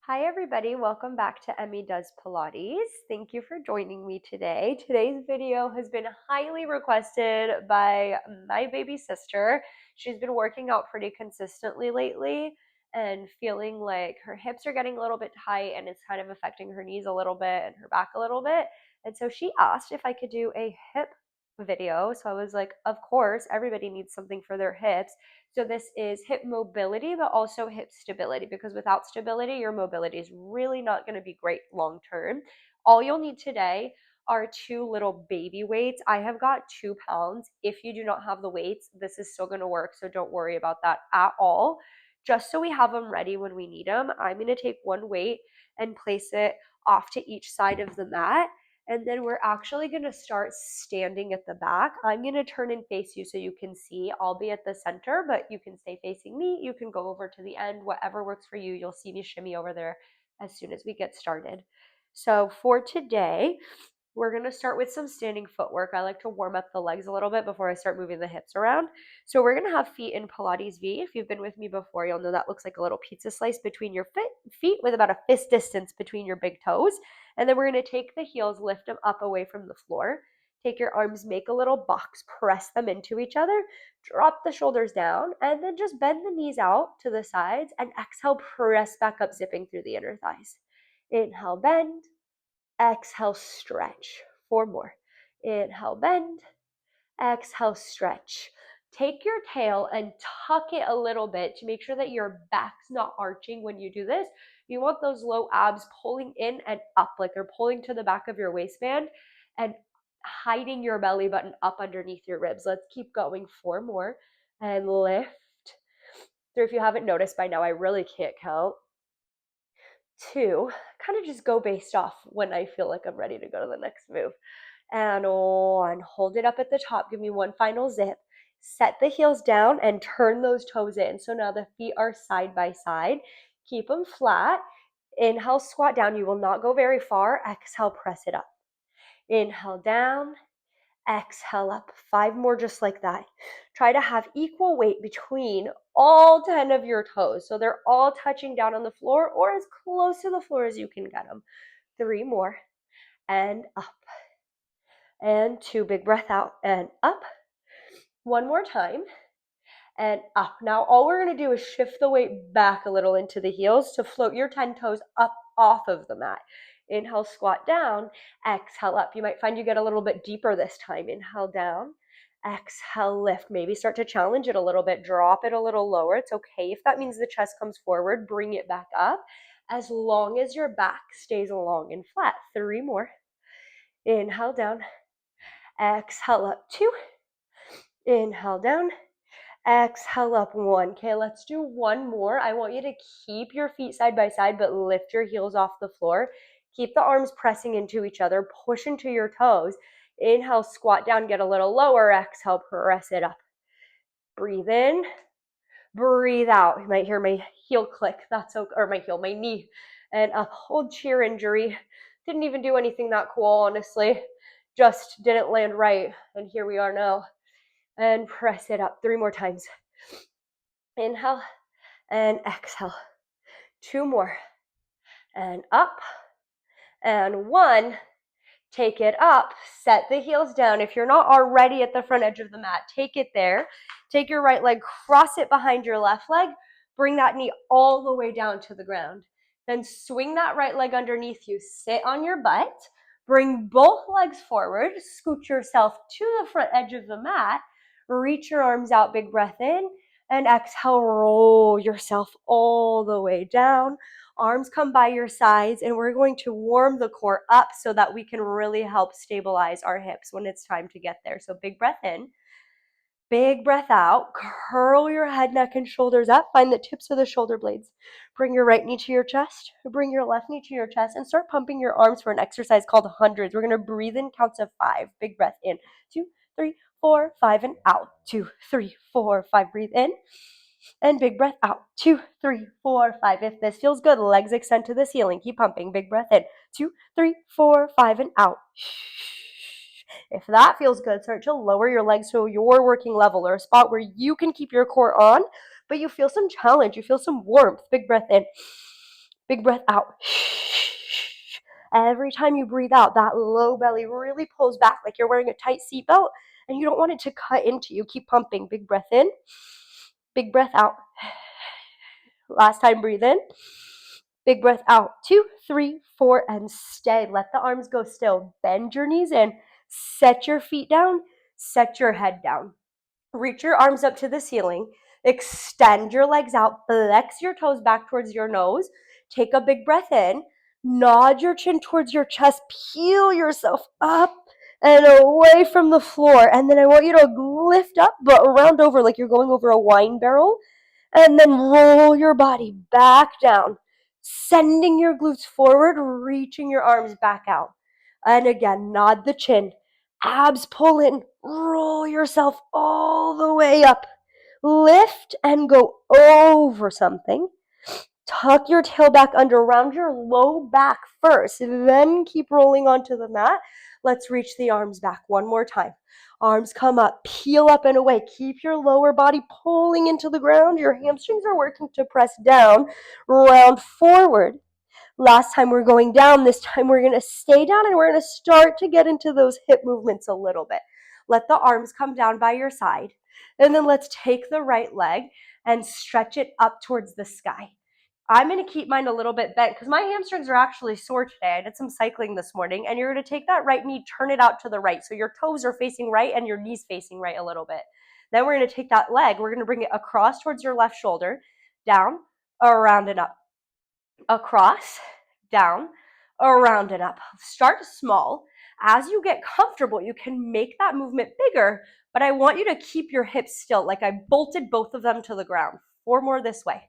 Hi, everybody. Welcome back to Emmy Does Pilates. Thank you for joining me today. Today's video has been highly requested by my baby sister. She's been working out pretty consistently lately and feeling like her hips are getting a little bit tight and it's kind of affecting her knees a little bit and her back a little bit. And so she asked if I could do a hip video. So I was like, of course, everybody needs something for their hips. So this is hip mobility, but also hip stability, because without stability, your mobility is really not going to be great long term. All you'll need today are two little baby weights. I have got 2 pounds. If you do not have the weights, this is still going to work. So don't worry about that at all. Just so we have them ready when we need them, I'm going to take one weight and place it off to each side of the mat. And then we're actually going to start standing at the back. I'm going to turn and face you so you can see. I'll be at the center, but you can stay facing me. You can go over to the end, whatever works for you. You'll see me shimmy over there as soon as we get started. So for today, we're going to start with some standing footwork. I like to warm up the legs a little bit before I start moving the hips around. So we're going to have feet in Pilates V. If you've been with me before, you'll know that looks like a little pizza slice between your feet with about a fist distance between your big toes. And then we're going to take the heels, lift them up away from the floor. Take your arms, make a little box, press them into each other, drop the shoulders down, and then just bend the knees out to the sides and exhale, press back up, zipping through the inner thighs. Inhale, bend. Exhale, stretch. 4 more. Inhale, bend. Exhale, stretch. Take your tail and tuck it a little bit to make sure that your back's not arching when you do this. You want those low abs pulling in and up, like they're pulling to the back of your waistband and hiding your belly button up underneath your ribs. Let's keep going. 4 more. And lift. So if you haven't noticed by now, I really can't count. 2, kind of just go based off when I feel like I'm ready to go to the next move. And on, hold it up at the top. Give me one final zip. Set the heels down and turn those toes in. So now the feet are side by side. Keep them flat. Inhale, squat down. You will not go very far. Exhale, press it up. Inhale, down. Exhale up. 5 more just like that. Try to have equal weight between all 10 of your toes. So they're all touching down on the floor or as close to the floor as you can get them. 3 more. And up. And 2, big breath out and up. 1 more time and up. Now all we're going to do is shift the weight back a little into the heels to float your 10 toes up off of the mat. Inhale, squat down. Exhale up. You might find you get a little bit deeper this time. Inhale, down. Exhale, lift. Maybe start to challenge it a little bit. Drop it a little lower. It's okay if that means the chest comes forward. Bring it back up as long as your back stays long and flat. 3 more. Inhale, down. Exhale up. 2. Inhale, down. Exhale up. 1. Okay, let's do 1 more. I want you to keep your feet side by side, but lift your heels off the floor. Keep the arms pressing into each other. Push into your toes. Inhale, squat down, get a little lower. Exhale, press it up. Breathe in. Breathe out. You might hear my heel click. That's okay. Or my knee. And up. Hold cheer injury. Didn't even do anything that cool, honestly. Just didn't land right. And here we are now. And press it up. 3 more times. Inhale and exhale. 2 more. And up. And 1. Take it up. Set the heels down. If you're not already at the front edge of the mat, take it there. Take your right leg, cross it behind your left leg. Bring that knee all the way down to the ground. Then swing that right leg underneath you. Sit on your butt. Bring both legs forward. Scoot yourself to the front edge of the mat. Reach your arms out. Big breath in. And exhale, roll yourself all the way down. Arms come by your sides, and we're going to warm the core up so that we can really help stabilize our hips when it's time to get there. So big breath in. Big breath out. Curl your head, neck, and shoulders up. Find the tips of the shoulder blades. Bring your right knee to your chest. Bring your left knee to your chest and start pumping your arms for an exercise called hundreds. We're going to breathe in counts of 5. Big breath in. 2, 3, 4, 5, and out. 2, 3, 4, 5. Breathe in. And big breath out. 2, 3, 4, 5. If this feels good, legs extend to the ceiling. Keep pumping. Big breath in. 2, 3, 4, 5, and out. If that feels good, start to lower your legs to your working level or a spot where you can keep your core on, but you feel some challenge, you feel some warmth. Big breath in. Big breath out. Every time you breathe out, that low belly really pulls back like you're wearing a tight seatbelt and you don't want it to cut into you. Keep pumping. Big breath in. Big breath out. Last time, breathe in. Big breath out. 2, 3, 4, and stay. Let the arms go still. Bend your knees in. Set your feet down. Set your head down. Reach your arms up to the ceiling. Extend your legs out. Flex your toes back towards your nose. Take a big breath in. Nod your chin towards your chest. Peel yourself up and away from the floor. And then I want you to lift up, but round over like you're going over a wine barrel. And then roll your body back down, sending your glutes forward, reaching your arms back out. And again, nod the chin, abs pull in, roll yourself all the way up. Lift and go over something. Tuck your tail back under, round your low back first, then keep rolling onto the mat. Let's reach the arms back one more time. Arms come up, peel up and away. Keep your lower body pulling into the ground. Your hamstrings are working to press down, round forward. Last time we're going down, this time we're going to stay down and we're going to start to get into those hip movements a little bit. Let the arms come down by your side. And then let's take the right leg and stretch it up towards the sky. I'm going to keep mine a little bit bent because my hamstrings are actually sore today. I did some cycling this morning, and you're going to take that right knee, turn it out to the right. So your toes are facing right and your knees facing right a little bit. Then we're going to take that leg, we're going to bring it across towards your left shoulder, down, around and up. Across, down, around and up. Start small. As you get comfortable, you can make that movement bigger, but I want you to keep your hips still, like I bolted both of them to the ground. 4 more this way.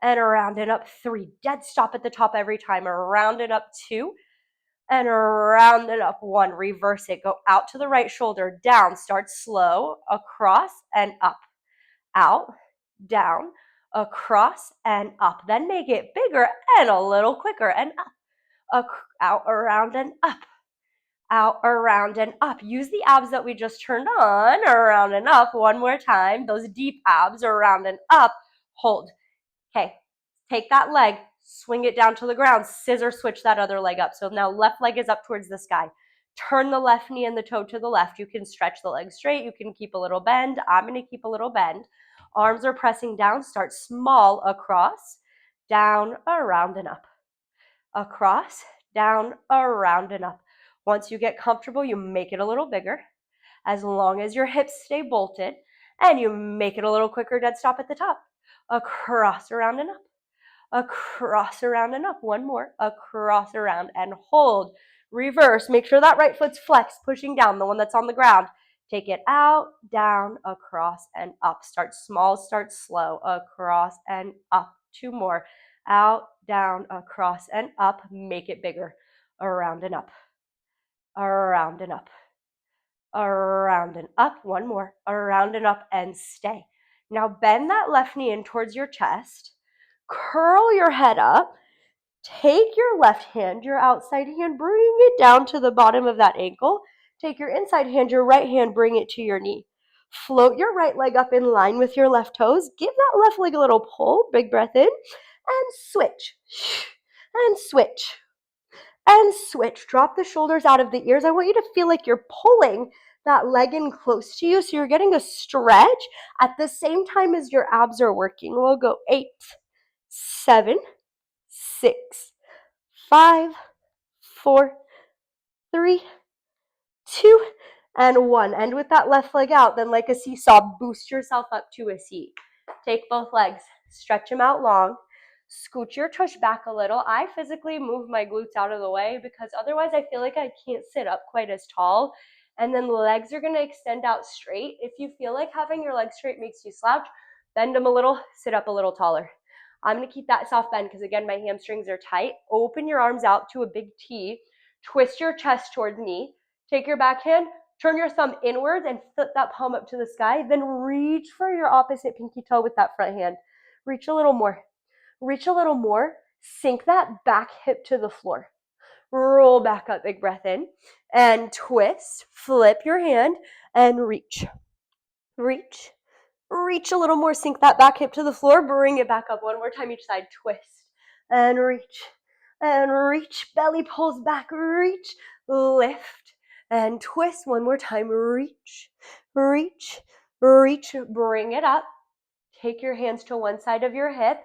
And around and up. 3. Dead stop at the top every time. Around and up. 2. And around and up. 1. Reverse it. Go out to the right shoulder. Down. Start slow. Across and up. Out. Down. Across and up. Then make it bigger and a little quicker. And up. Out, around, and up. Out, around, and up. Use the abs that we just turned on. Around and up. One more time. Those deep abs. Around and up. Hold. Okay, take that leg, swing it down to the ground, scissor switch that other leg up. So now left leg is up towards the sky. Turn the left knee and the toe to the left. You can stretch the leg straight. You can keep a little bend. I'm going to keep a little bend. Arms are pressing down. Start small, across, down, around, and up. Across, down, around, and up. Once you get comfortable, you make it a little bigger. As long as your hips stay bolted, and you make it a little quicker, dead stop at the top. Across, around, and up. Across, around, and up. 1 more. Across, around, and hold. Reverse. Make sure that right foot's flexed, pushing down, the one that's on the ground. Take it out, down, across, and up. Start small, start slow. Across and up. 2 more. Out, down, across, and up. Make it bigger. Around and up. Around and up. Around and up. 1 more. Around and up, and stay. Now bend that left knee in towards your chest. Curl your head up. Take your left hand, your outside hand, bring it down to the bottom of that ankle. Take your inside hand, your right hand, bring it to your knee. Float your right leg up in line with your left toes. Give that left leg a little pull. Big breath in. And switch. And switch. And switch. Drop the shoulders out of the ears. I want you to feel like you're pulling that leg in close to you, so you're getting a stretch at the same time as your abs are working. We'll go 8, 7, 6, 5, 4, 3, 2, and 1. And with that left leg out, then like a seesaw, boost yourself up to a seat. Take both legs, stretch them out long. Scoot your tush back a little. I physically move my glutes out of the way because otherwise I feel like I can't sit up quite as tall. And then the legs are going to extend out straight. If you feel like having your legs straight makes you slouch, bend them a little, sit up a little taller. I'm going to keep that soft bend because, again, my hamstrings are tight. Open your arms out to a big T. Twist your chest towards me. Take your back hand, turn your thumb inwards and flip that palm up to the sky. Then reach for your opposite pinky toe with that front hand. Reach a little more. Reach a little more. Sink that back hip to the floor. Roll back up, big breath in. And twist. Flip your hand and reach. Reach. Reach a little more. Sink that back hip to the floor. Bring it back up. 1 more time each side. Twist. and reach, belly pulls back, reach, lift, and twist. One more time, reach, bring it up. Take your hands to one side of your hip,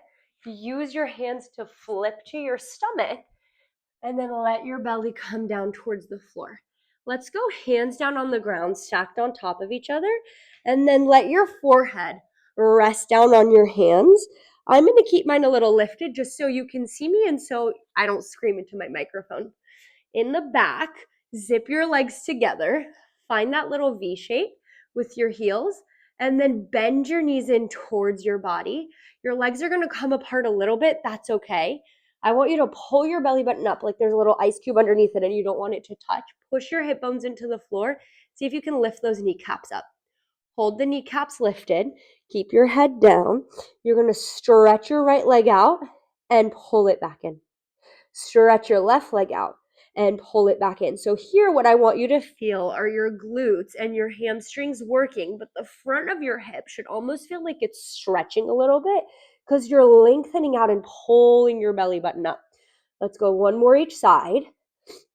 use your hands to flip to your stomach, and then let your belly come down towards the floor. Let's go hands down on the ground, stacked on top of each other, and then let your forehead rest down on your hands. I'm going to keep mine a little lifted just so you can see me and so I don't scream into my microphone. In the back, zip your legs together, find that little V shape with your heels, and then bend your knees in towards your body. Your legs are going to come apart a little bit. That's okay. I want you to pull your belly button up like there's a little ice cube underneath it and you don't want it to touch. Push your hip bones into the floor. See if you can lift those kneecaps up. Hold the kneecaps lifted. Keep your head down. You're going to stretch your right leg out and pull it back in. Stretch your left leg out and pull it back in. So here, what I want you to feel are your glutes and your hamstrings working, but the front of your hip should almost feel like it's stretching a little bit because you're lengthening out and pulling your belly button up. Let's go one more each side.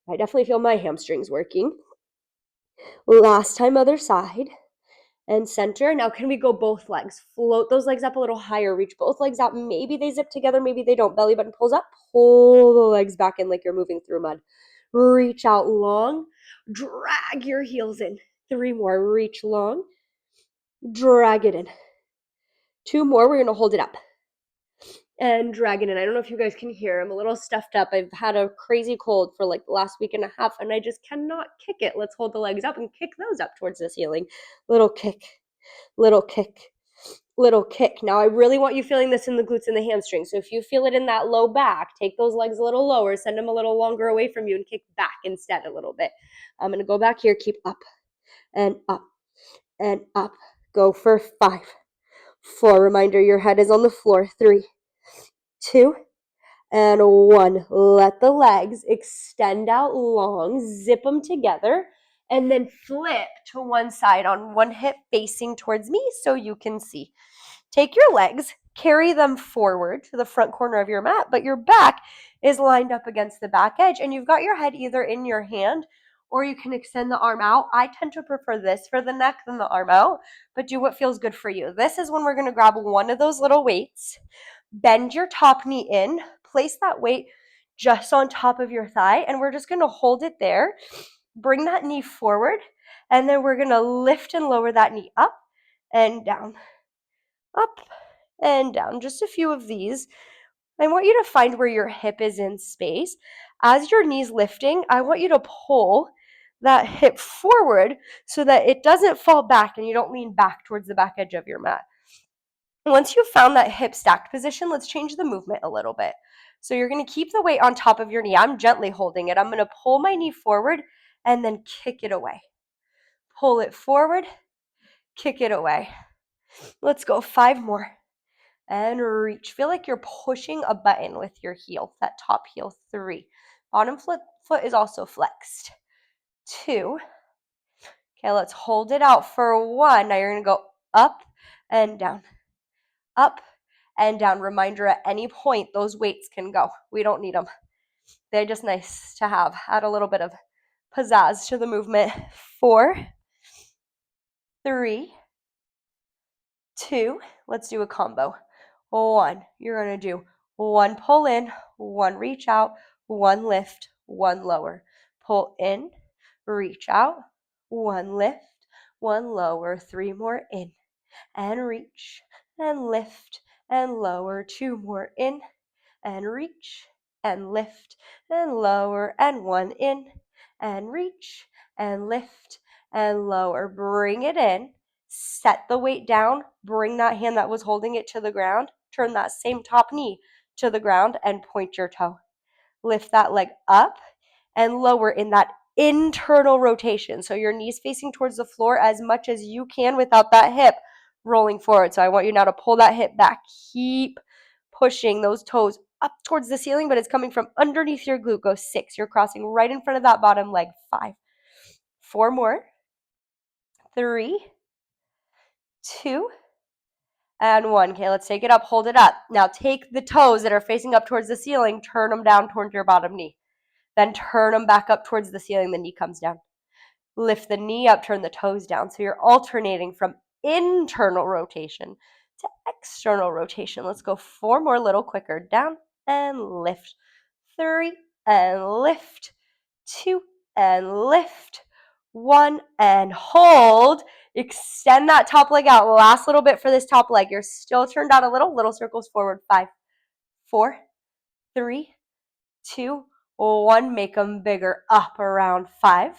I definitely feel my hamstrings working. Last time, other side. And center. Now, can we go both legs? Float those legs up a little higher. Reach both legs out. Maybe they zip together. Maybe they don't. Belly button pulls up. Pull the legs back in like you're moving through mud. Reach out long. Drag your heels in. 3 more. Reach long. Drag it in. 2 more. We're going to hold it up. And drag it in. I don't know if you guys can hear. I'm a little stuffed up. I've had a crazy cold for like the last week and a half, and I just cannot kick it. Let's hold the legs up and kick those up towards the ceiling. Little kick. Little kick, little kick. Now, I really want you feeling this in the glutes and the hamstrings. So if you feel it in that low back, take those legs a little lower, send them a little longer away from you and kick back instead a little bit. I'm going to go back here, keep up and up and up. Go for 5, 4. Reminder, your head is on the floor. 3, 2, and 1. Let the legs extend out long, zip them together, and then flip to one side on one hip facing towards me so you can see. Take your legs, carry them forward to the front corner of your mat, but your back is lined up against the back edge, and you've got your head either in your hand or you can extend the arm out. I tend to prefer this for the neck than the arm out, but do what feels good for you. This is when we're going to grab one of those little weights, bend your top knee in, place that weight just on top of your thigh, and we're just going to hold it there. Bring that knee forward, and then we're going to lift and lower that knee up and down, up and down. Just a few of these. I want you to find where your hip is in space. As your knee's lifting, I want you to pull that hip forward so that it doesn't fall back and you don't lean back towards the back edge of your mat. Once you've found that hip stacked position, let's change the movement a little bit. So you're going to keep the weight on top of your knee. I'm gently holding it. I'm going to pull my knee forward and then kick it away. Pull it forward, kick it away. Let's go 5 more. And reach. Feel like you're pushing a button with your heel, that top heel. 3. Bottom foot is also flexed. 2. Okay, let's hold it out for 1. Now you're going to go up and down. Up and down. Reminder, at any point, those weights can go. We don't need them. They're just nice to have. Add a little bit of pizzazz to the movement. 4, 3, 2. Let's do a combo. 1. You're going to do 1 pull in, 1 reach out, 1 lift, 1 lower. Pull in, reach out, 1 lift, 1 lower. 3 more in and reach and lift and lower. 2 more in and reach and lift and lower. And 1 in and reach and lift and lower. Bring it in. Set the weight down, bring that hand that was holding it to the ground, turn that same top knee to the ground and point your toe. Lift that leg up and lower in that internal rotation. So your knees facing towards the floor as much as you can without that hip rolling forward. So I want you now to pull that hip back. Keep pushing those toes up towards the ceiling, but it's coming from underneath your glute. Go 6. You're crossing right in front of that bottom leg. 5. 4 more. 3, 2, and 1. Okay, let's take it up, hold it up. Now take the toes that are facing up towards the ceiling, turn them down towards your bottom knee. Then turn them back up towards the ceiling, the knee comes down. Lift the knee up, turn the toes down. So you're alternating from internal rotation to external rotation. Let's go 4 more, little quicker. Down and lift. 3 and lift. 2 and lift. 1 and hold. Extend that top leg out. Last little bit for this top leg. You're still turned out a little. Little circles forward. 5, 4, 3, 2, 1. Make them bigger. Up around 5,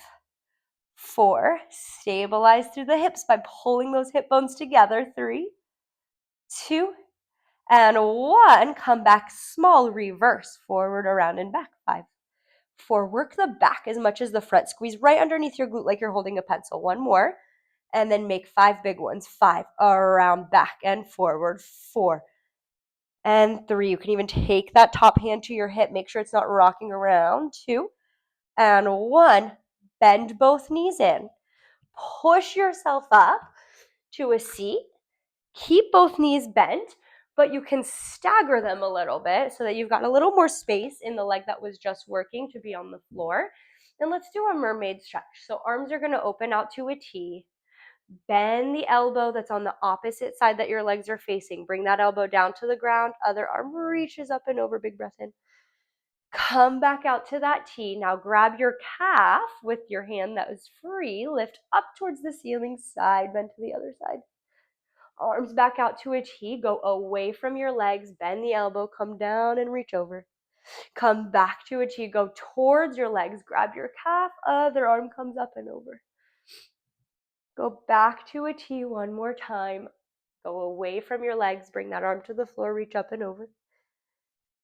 4. Stabilize through the hips by pulling those hip bones together. 3, 2, and 1. Come back small. Reverse. Forward, around, and back. 5, 4. Work the back as much as the front. Squeeze right underneath your glute like you're holding a pencil. 1 more. And then make 5 big ones. 5, around, back, and forward. 4, and 3. You can even take that top hand to your hip. Make sure it's not rocking around. 2, and 1. Bend both knees in. Push yourself up to a seat. Keep both knees bent, but you can stagger them a little bit so that you've got a little more space in the leg that was just working to be on the floor. And let's do a mermaid stretch. So arms are going to open out to a T. Bend the elbow that's on the opposite side that your legs are facing. Bring that elbow down to the ground. Other arm reaches up and over. Big breath in. Come back out to that T. Now grab your calf with your hand that was free. Lift up towards the ceiling, side bend to the other side. Arms back out to a T. Go away from your legs. Bend the elbow. Come down and reach over. Come back to a T. Go towards your legs. Grab your calf. Other arm comes up and over. Go back to a T one more time. Go away from your legs. Bring that arm to the floor. Reach up and over.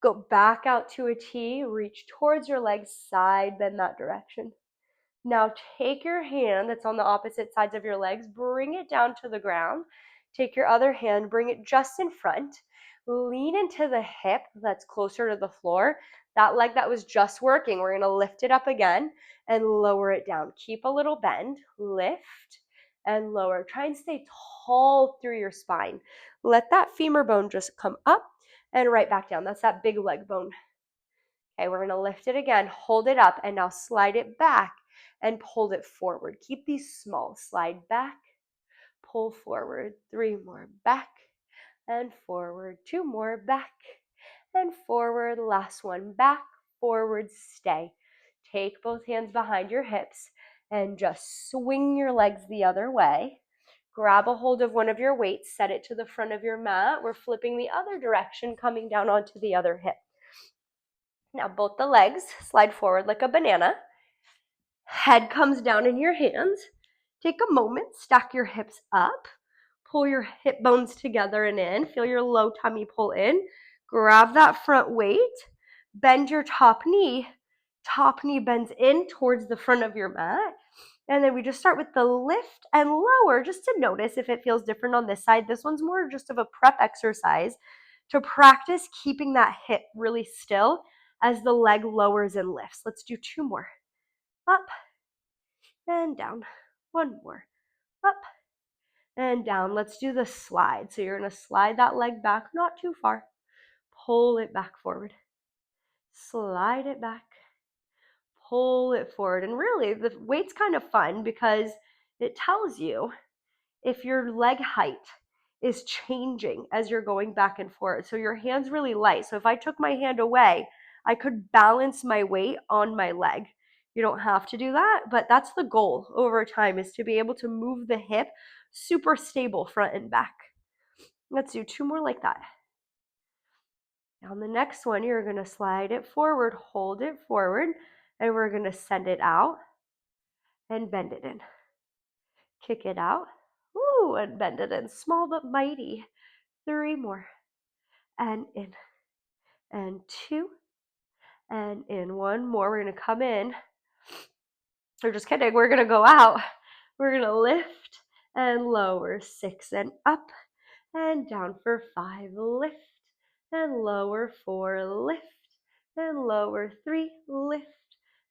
Go back out to a T. Reach towards your legs. Side bend that direction. Now take your hand that's on the opposite sides of your legs. Bring it down to the ground. Take your other hand. Bring it just in front. Lean into the hip that's closer to the floor. That leg that was just working, we're going to lift it up again and lower it down. Keep a little bend. Lift and lower. Try and stay tall through your spine. Let that femur bone just come up and right back down. That's that big leg bone. Okay, we're going to lift it again, hold it up, and now slide it back and pull it forward. Keep these small. Slide back, pull forward. 3 more. Back and forward. 2 more. Back and forward. Last one. Back, forward, stay. Take both hands behind your hips and just swing your legs the other way. Grab a hold of one of your weights, set it to the front of your mat. We're flipping the other direction, coming down onto the other hip. Now both the legs slide forward like a banana. Head comes down in your hands. Take a moment, stack your hips up. Pull your hip bones together and in. Feel your low tummy pull in. Grab that front weight. Bend your top knee. Top knee bends in towards the front of your mat. And then we just start with the lift and lower just to notice if it feels different on this side. This one's more just of a prep exercise to practice keeping that hip really still as the leg lowers and lifts. Let's do 2 more. Up and down. 1 more. Up and down. Let's do the slide. So you're going to slide that leg back, not too far. Pull it back forward. Slide it back. Pull it forward. And really, the weight's kind of fun because it tells you if your leg height is changing as you're going back and forth. So your hand's really light. So if I took my hand away, I could balance my weight on my leg. You don't have to do that, but that's the goal over time, is to be able to move the hip super stable front and back. Let's do 2 more like that. Now on the next one, you're going to slide it forward, hold it forward, and we're going to send it out and bend it in. Kick it out. Ooh, and bend it in. Small but mighty. 3 more. And in. And 2. And in. 1 more. We're going to come in. Or just kidding. We're going to go out. We're going to lift and lower. 6 and up and down for 5. Lift and lower. 4. Lift and lower. 3. Lift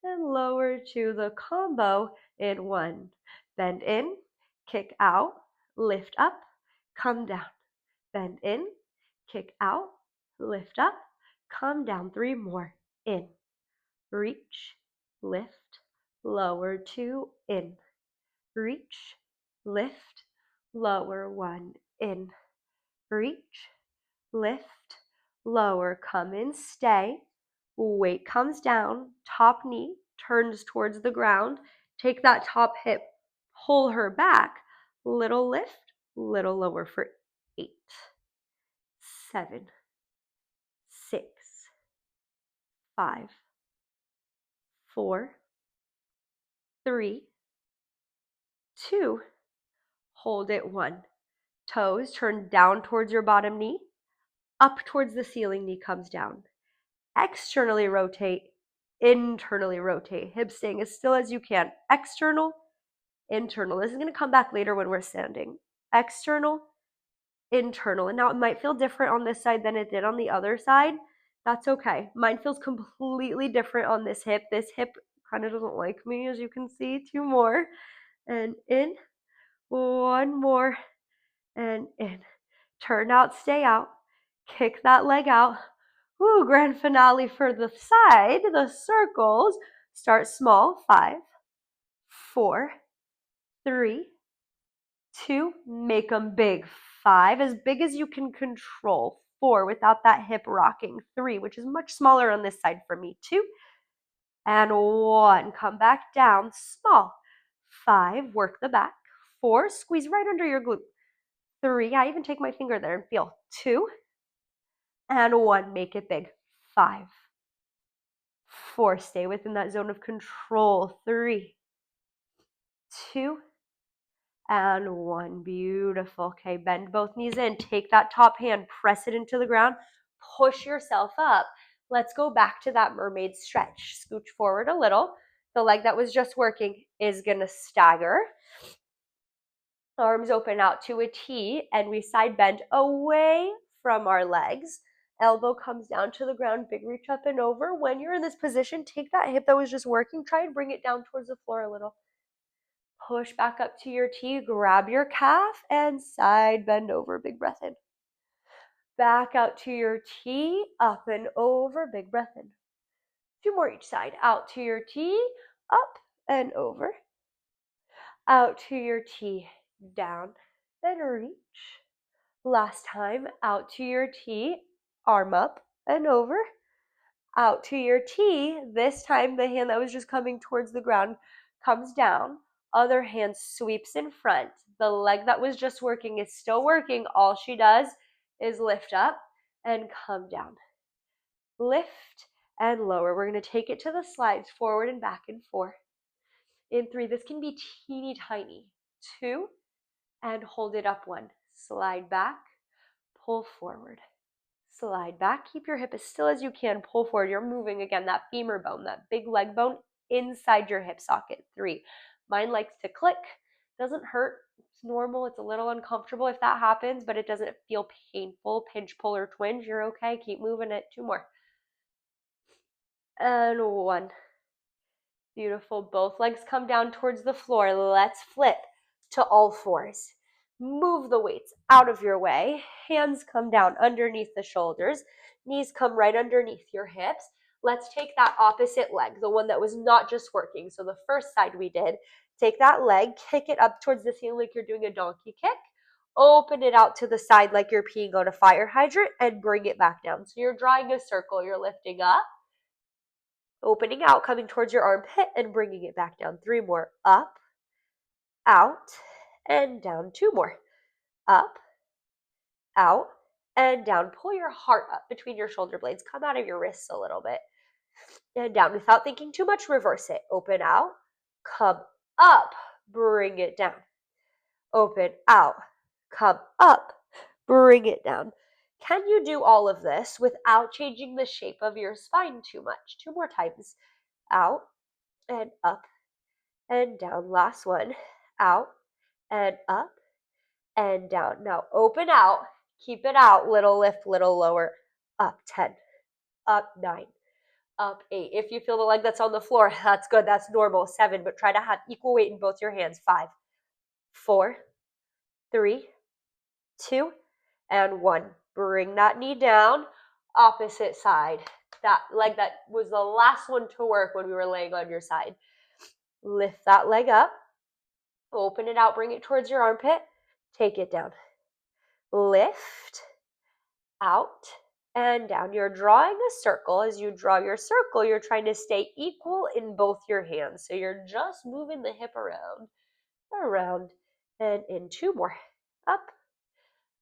and lower to the combo in 1. Bend in. Kick out. Lift up. Come down. bend in, kick out, lift up, come down, 3 more, in, reach, lift, lower, 2, in, reach, lift, lower, 1, in, reach, lift, lower, come in, stay, weight comes down, top knee turns towards the ground, take that top hip, pull her back, little lift, little lower for 8, 7, 6, 5, 4, 3, 2, hold it, 1. Toes turn down towards your bottom knee, up towards the ceiling, knee comes down. Externally rotate, internally rotate. Hips staying as still as you can. External, internal. This is going to come back later when we're standing. External, internal. And now it might feel different on this side than it did on the other side. That's okay. Mine feels completely different on this hip. This hip kind of doesn't like me, as you can see. 2 more. And in. 1 more. And in. Turn out, stay out. Kick that leg out. Woo, grand finale for the side, the circles. Start small, 5, 4, 3, 2, make them big. 5, as big as you can control. 4, without that hip rocking. 3, which is much smaller on this side for me. 2, and 1. Come back down, small. 5, work the back. 4, squeeze right under your glute. 3, I even take my finger there and feel. 2, and 1, make it big. 5, 4, stay within that zone of control. 3, 2, and 1. Beautiful. Okay, bend both knees in. Take that top hand, press it into the ground, push yourself up. Let's go back to that mermaid stretch. Scooch forward a little. The leg that was just working is going to stagger. Arms open out to a T, and we side bend away from our legs. Elbow comes down to the ground, big reach up and over. When you're in this position, take that hip that was just working, try and bring it down towards the floor a little. Push back up to your T, grab your calf, and side bend over, big breath in. Back out to your T, up and over, big breath in. 2 more each side, out to your T, up and over. Out to your T, down, then reach. Last time, out to your T, arm up and over. Out to your T, this time the hand that was just coming towards the ground comes down. Other hand sweeps in front. The leg that was just working is still working. All she does is lift up and come down. Lift and lower. We're going to take it to the slides, forward and back in 4. In 3, this can be teeny tiny. 2, and hold it up. 1. Slide back, pull forward. Slide back, keep your hip as still as you can, pull forward. You're moving again, that femur bone, that big leg bone inside your hip socket. 3. Mine likes to click, doesn't hurt, it's normal, it's a little uncomfortable if that happens, but it doesn't feel painful, pinch, pull, or twinge. You're okay, keep moving it. 2 more. And 1. Beautiful. Both legs come down towards the floor. Let's flip to all 4s. Move the weights out of your way. Hands come down underneath the shoulders. Knees come right underneath your hips. Let's take that opposite leg, the one that was not just working. So the first side we did, take that leg, kick it up towards the ceiling like you're doing a donkey kick. Open it out to the side like you're peeing on a fire hydrant and bring it back down. So you're drawing a circle. You're lifting up, opening out, coming towards your armpit and bringing it back down. 3 more. Up, out, and down. 2 more. Up, out, and down. Pull your heart up between your shoulder blades. Come out of your wrists a little bit. And down. Without thinking too much, reverse it. Open out, come up, bring it down. Open out, come up, bring it down. Can you do all of this without changing the shape of your spine too much? 2 more times. Out and up and down. Last one. Out and up and down. Now open out. Keep it out. Little lift, little lower. Up 10. Up 9. Up 8. If you feel the leg that's on the floor, that's good. That's normal. 7. But try to have equal weight in both your hands. 5, 4, 3, 2, and 1. Bring that knee down, opposite side. That leg that was the last one to work when we were laying on your side. Lift that leg up, open it out, bring it towards your armpit, take it down. Lift, out, and down. You're drawing a circle. As you draw your circle, you're trying to stay equal in both your hands. So you're just moving the hip around, and in. 2 more. Up,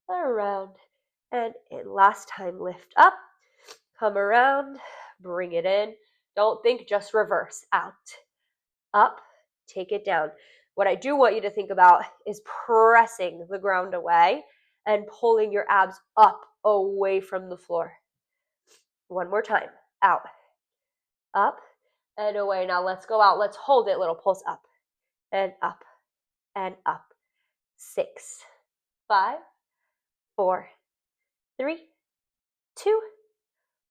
around, and in. Last time, lift up, come around, bring it in. Don't think, just reverse. Out, up, take it down. What I do want you to think about is pressing the ground away and pulling your abs up away from the floor. 1 more time. Out, up, and away. Now let's go out. Let's hold it. Little pulse up and up and up. 6, 5, 4, 3, 2,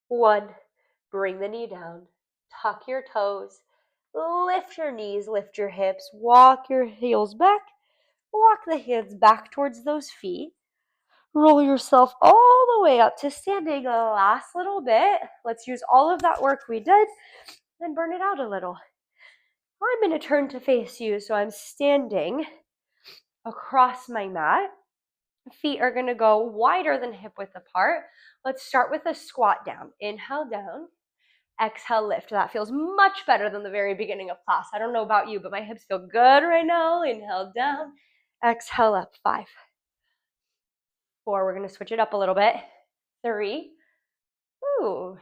1. Bring the knee down. Tuck your toes. Lift your knees. Lift your hips. Walk your heels back. Walk the hands back towards those feet. Roll yourself all the way up to standing. Last little bit. Let's use all of that work we did and burn it out a little. I'm going to turn to face you, so I'm standing across my mat. Feet are going to go wider than hip width apart. Let's start with a squat down. Inhale down. Exhale, lift. That feels much better than the very beginning of class. I don't know about you, but my hips feel good right now. Inhale down. Exhale up. 5, 4. We're going to switch it up a little bit. 3, 2.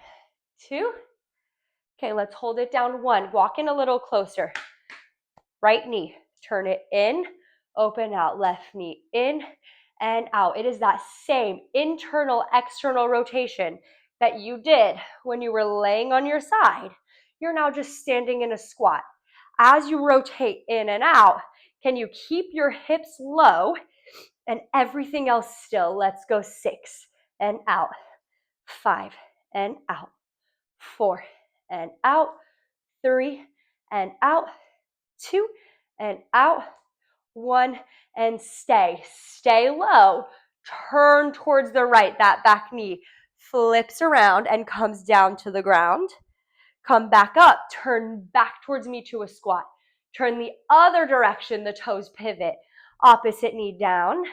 Okay, let's hold it down. 1. Walk in a little closer. Right knee, turn it in, open out. Left knee in and out. It is that same internal, external rotation that you did when you were laying on your side. You're now just standing in a squat. As you rotate in and out, can you keep your hips low and everything else still? Let's go. 6 and out. 5 and out. 4 and out. 3 and out. 2 and out. 1 and stay. Stay low. Turn towards the right. That back knee flips around and comes down to the ground. Come back up. Turn back towards me to a squat. Turn the other direction. The toes pivot. Opposite knee down.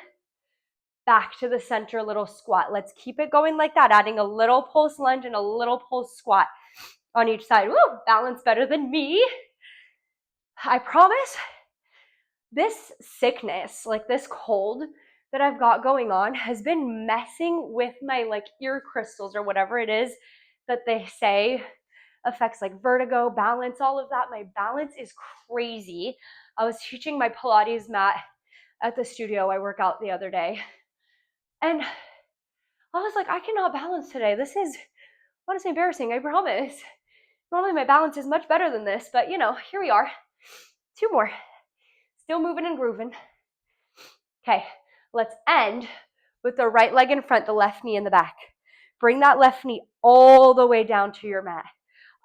Back to the center, little squat. Let's keep it going like that, adding a little pulse lunge and a little pulse squat on each side. Woo, balance better than me. I promise this sickness, like this cold that I've got going on, has been messing with my ear crystals or whatever it is that they say affects vertigo, balance, all of that. My balance is crazy. I was teaching my Pilates mat at the studio I work out the other day, and I was like, I cannot balance today. This is honestly embarrassing, I promise. Normally my balance is much better than this, but here we are. 2 more. Still moving and grooving. Okay, let's end with the right leg in front, the left knee in the back. Bring that left knee all the way down to your mat.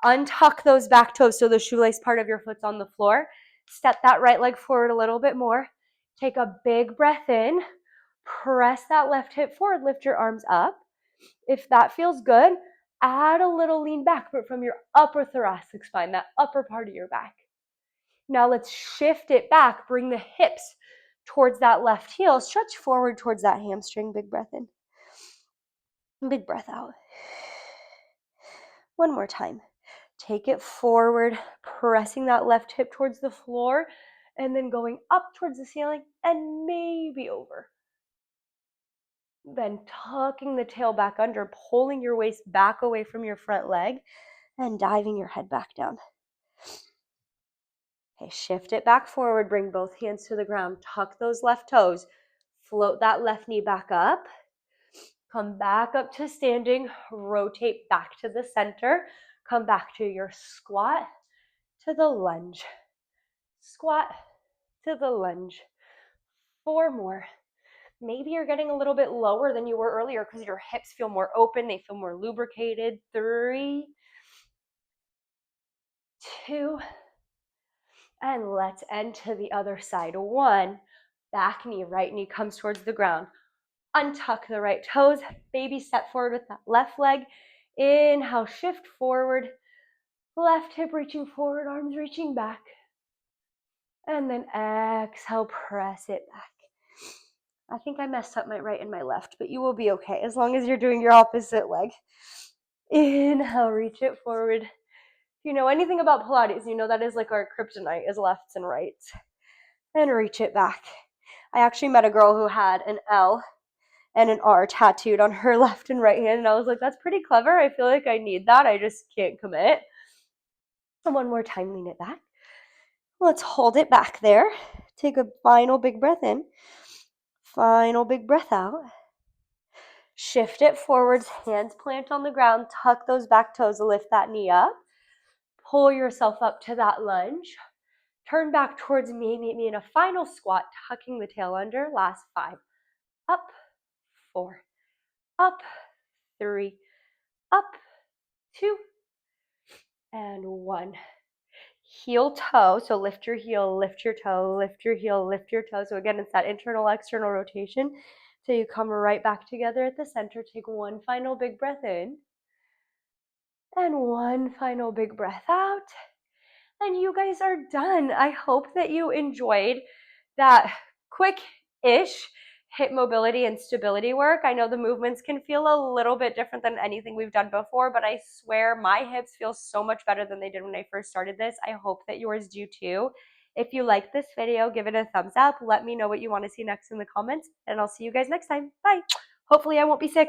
Untuck those back toes so the shoelace part of your foot's on the floor. Step that right leg forward a little bit more. Take a big breath in. Press that left hip forward. Lift your arms up. If that feels good, add a little lean back, but from your upper thoracic spine, that upper part of your back. Now let's shift it back. Bring the hips towards that left heel. Stretch forward towards that hamstring. Big breath in. Big breath out. 1 more time. Take it forward, pressing that left hip towards the floor, and then going up towards the ceiling and maybe over. Then tucking the tail back under, pulling your waist back away from your front leg, and diving your head back down. Okay, shift it back forward, bring both hands to the ground, tuck those left toes, float that left knee back up, come back up to standing, rotate back to the center, come back to your squat, to the lunge, squat, to the lunge. 4 more. Maybe you're getting a little bit lower than you were earlier because your hips feel more open, they feel more lubricated. 3, 2, and let's end to the other side. 1, back knee, right knee comes towards the ground. Untuck the right toes. Baby step forward with that left leg. Inhale, shift forward. Left hip reaching forward, arms reaching back. And then exhale, press it back. I think I messed up my right and my left, but you will be okay as long as you're doing your opposite leg. Inhale, reach it forward. If you know anything about Pilates, you know that is like our kryptonite is lefts and rights. And reach it back. I actually met a girl who had an L and an R tattooed on her left and right hand, and I was like, that's pretty clever. I feel like I need that. I just can't commit. And one more time, lean it back. Let's hold it back there. Take a final big breath in. Final big breath out. Shift it forwards, hands plant on the ground, tuck those back toes, lift that knee up. Pull yourself up to that lunge. Turn back towards me, meet me in a final squat, tucking the tail under. Last 5. Up, 4, up, 3, up, 2, and 1. Heel toe, so lift your heel, lift your toe, lift your heel, lift your toe. So again, it's that internal, external rotation. So you come right back together at the center. Take one final big breath in. And one final big breath out. And you guys are done. I hope that you enjoyed that quick-ish hip mobility and stability work. I know the movements can feel a little bit different than anything we've done before, but I swear my hips feel so much better than they did when I first started this. I hope that yours do too. If you like this video, give it a thumbs up. Let me know what you want to see next in the comments, and I'll see you guys next time. Bye. Hopefully I won't be sick.